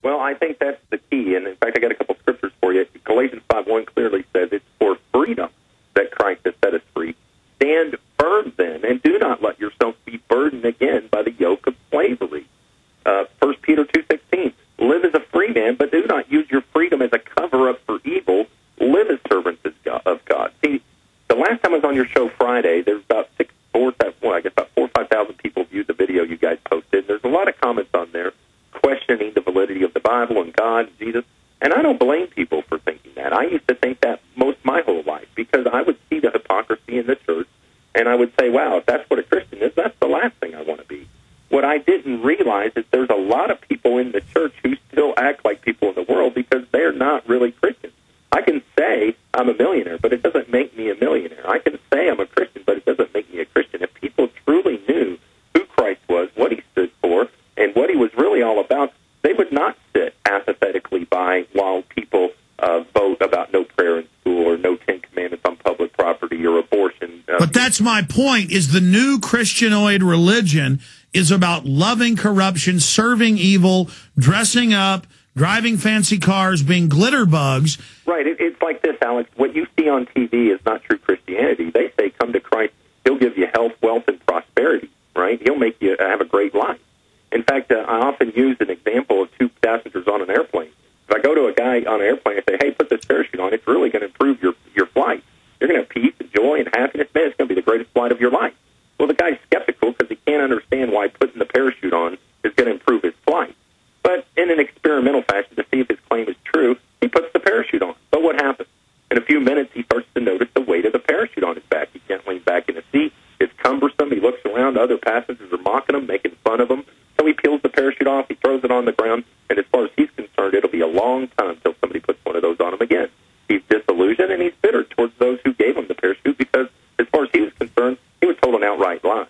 Well, I think that's the key. And, in fact, I got a couple scriptures for you. Galatians 5:1 clearly says it's for freedom that Christ has set us free. Stand firm then, and do not let yourself be burdened again by the yoke of slavery. 1 Peter 2:16, live as a free man, but do not use your freedom as a cover-up for evil. Live as servants of God. See, the last time I was on your show Friday, there was about 4 or 5,000 people viewed the video you guys posted. There's a lot of comments on there questioning the validity of the Bible and God and Jesus. And I don't blame people for thinking that. I used to think that my whole life, because I would see the hypocrisy in the church, and I would say, wow, if that's what a Christian is, that's the last thing I want to be. What I didn't realize is there's a lot of people in the church who still act like people in the world because they're not really Christians. I can say I'm a millionaire, but it doesn't make me a millionaire. I can say I'm a Christian, but it doesn't make me a Christian. If people truly knew who Christ was, what he stood for, and what he was really all about, they would not sit apathetically by while people vote about no prayer in school or no Ten Commandments on public property or abortion. But that's my point, is the new Christianoid religion is about loving corruption, serving evil, dressing up, driving fancy cars, being glitter bugs. Right. It's like this, Alex. What you see on TV is not true Christianity. They say, come to Christ. He'll give you health, wealth, and prosperity, right? He'll make you have a great life. In fact, I often use an example of two passengers on an airplane. If I go to a guy on an airplane and say, hey, put this parachute on, it's really going to improve your flight. You're going to have peace and joy and happiness. Man, it's going to be the greatest flight of your life. Well, the guy's skeptical because he can't understand why putting the parachute on is going to improve his flight. But in an experimental fashion, to see if his claim is true, he puts the parachute on. But what happens? In a few minutes, he starts to notice the weight of the parachute on his back. He can't lean back in the seat. It's cumbersome. He looks around. Other passengers are mocking him, making fun of him. So he peels the parachute off. He throws it on the ground. And as far as he's concerned, it'll be a long time until somebody puts one of those on him again. He's disillusioned, and he's bitter towards those who gave him the parachute because, as far as he was concerned, he was told an outright lie.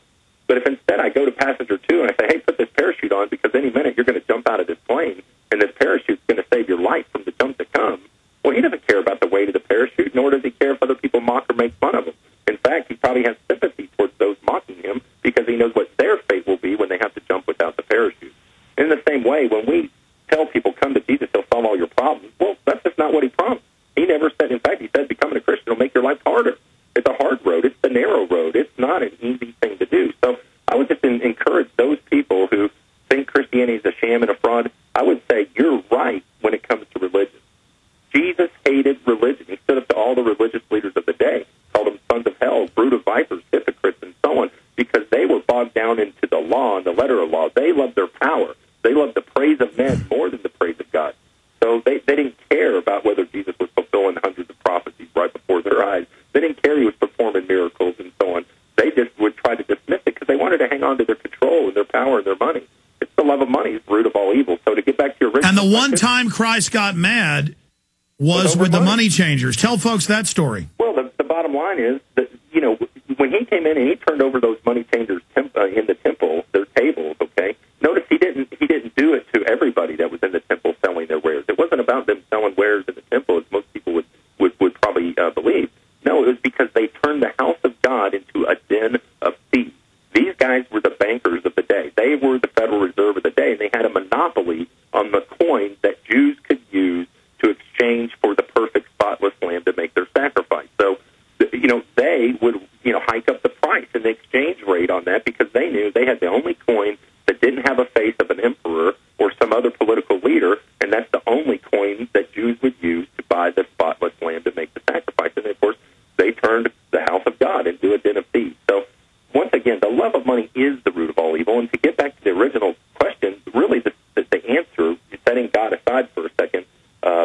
But if instead I go to passenger 2 and I say, hey, put this parachute on because any minute you're going to jump out of this plane and this parachute's going to save your life from the jump to come, well, he doesn't care about the weight of the parachute, nor does he care if other people mock or make fun of him. In fact, he probably has sympathy towards those mocking him because he knows what their fate will be when they have to jump without the parachute. In the same way, when we tell people, come to Jesus, he'll solve all your problems, well, that's just not what he promised. He never said, in fact, he said becoming a Christian will make your life harder. It's a hard road. It's the narrow road. It's not an easy thing to do. So I would just encourage those people who think Christianity is a sham and a fraud. I would say you're right when it comes to religion. Jesus hated religion. He stood up to all the religious leaders of the day, called them sons of hell, brood of vipers, hypocrites, and so on, because they were bogged down into the law and the letter of law. They loved their power. They loved the praise of men more than the praise of God. So they didn't care about whether Jesus was fulfilling hundreds of prophecies right before their eyes. They didn't care he was performing miracles and so on. They just would try to dismiss it because they wanted to hang on to their control and their power and their money. It's the love of money is the root of all evil. So to get back to your original And the one question, time Christ got mad was with the money changers. Tell folks that story. Well, the bottom line is that, you know, when he came in and he turned over those money changers in the temple, their tables, okay, notice he didn't do it to everybody that was in the temple selling their wares. It wasn't about them selling wares in the temple, as most people would probably believe. No, it was because they turned the house of God into a den of thieves. These guys were the bankers of the day. They were the Federal Reserve of the day, and they had a monopoly on the coins that Jews could use to exchange for the perfect, spotless lamb to make their sacrifice. So, you know, they would, you know, hike up the price and the exchange rate on that because they knew they had the only coin that didn't have a face of an emperor or some other political leader, and that's the only coin that Jews would use to buy the spotless lamb to make the sacrifice. And, of course, they turned the house of God into a den of thieves. So, once again, the love of money is the root of all evil. And to get back to the original question, really the answer, setting God aside for a second,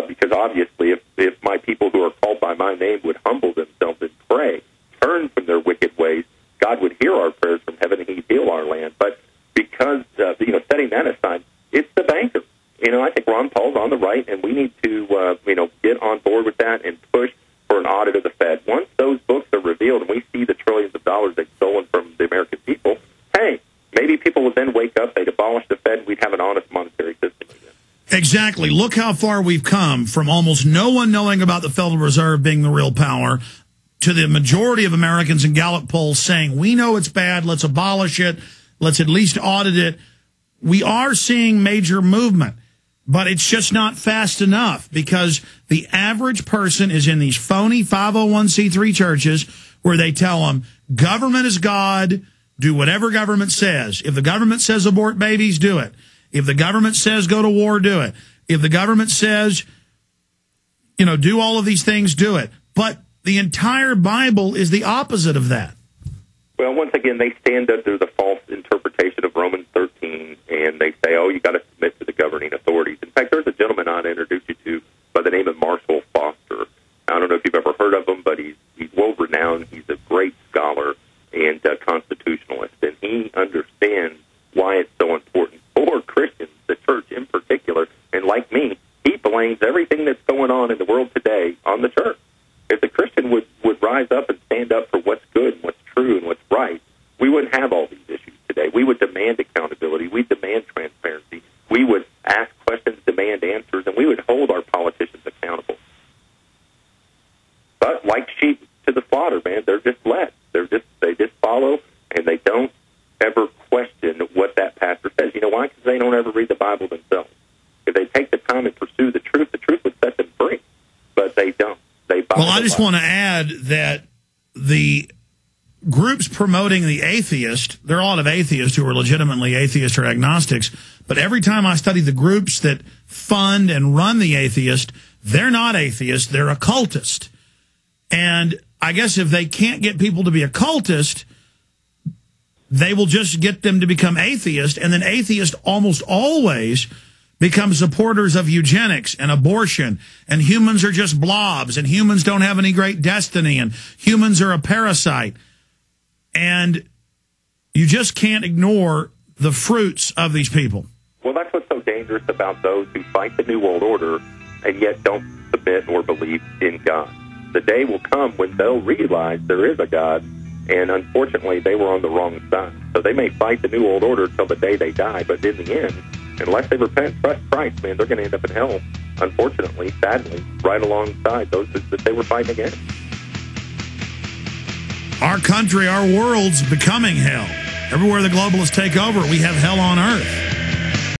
because obviously if my people who are called by my name would humble themselves and pray, turn from their wicked ways, God would hear our prayers from heaven and he'd heal our land. But because, you know, setting that aside, it's the banker. You know, I think Ron Paul's on the right, and we need to, you know, get on board with that and push for an audit of the Fed. Once those books are revealed and we see the trillions of dollars they've stolen from the American people, hey, maybe people would then wake up, they'd abolish the Fed, and we'd have an honest monetary system again. Exactly. Look how far we've come from almost no one knowing about the Federal Reserve being the real power to the majority of Americans in Gallup polls saying, we know it's bad, let's abolish it, let's at least audit it. We are seeing major movement. But it's just not fast enough because the average person is in these phony 501c3 churches where they tell them government is God, do whatever government says. If the government says abort babies, do it. If the government says go to war, do it. If the government says, you know, do all of these things, do it. But the entire Bible is the opposite of that. Well, once again, they stand under the false interpretation of Romans 13, and they say, oh, you got to submit to the governing authorities. In fact, there's a gentleman I'd introduce you to by the name of Marshall Foster. I don't know if you've ever heard of him, but he's world-renowned. He's a great scholar and constitutionalist, and he understands why it's so important for Christians, the church in particular, and like me, he blames everything that's going on in the world today on the church. If the Christian would rise up and stand up for what's good and what's true and what's right, we wouldn't have all these issues today. We would demand accountability. We demand transparency. We would ask questions, demand answers, and we would hold our politicians accountable. But like sheep to the slaughter, man, they're just led. They just follow, and they don't ever question what that pastor says. You know why? Because they don't ever read the Bible themselves. If they take the time and pursue the truth would set them free. But they don't. Well, I just want to add that the groups promoting the atheist, there are a lot of atheists who are legitimately atheists or agnostics, but every time I study the groups that fund and run the atheist, they're not atheists, they're occultist. And I guess if they can't get people to be occultist, they will just get them to become atheist, and then atheists almost always become supporters of eugenics and abortion, and humans are just blobs, and humans don't have any great destiny, and humans are a parasite. And you just can't ignore the fruits of these people. Well, that's what's so dangerous about those who fight the New World Order and yet don't submit or believe in God. The day will come when they'll realize there is a God, and unfortunately they were on the wrong side. So they may fight the New World Order till the day they die, but in the end, unless they repent, trust Christ, man, they're going to end up in hell, unfortunately, sadly, right alongside those that they were fighting against. Our country, our world's becoming hell. Everywhere the globalists take over, we have hell on earth.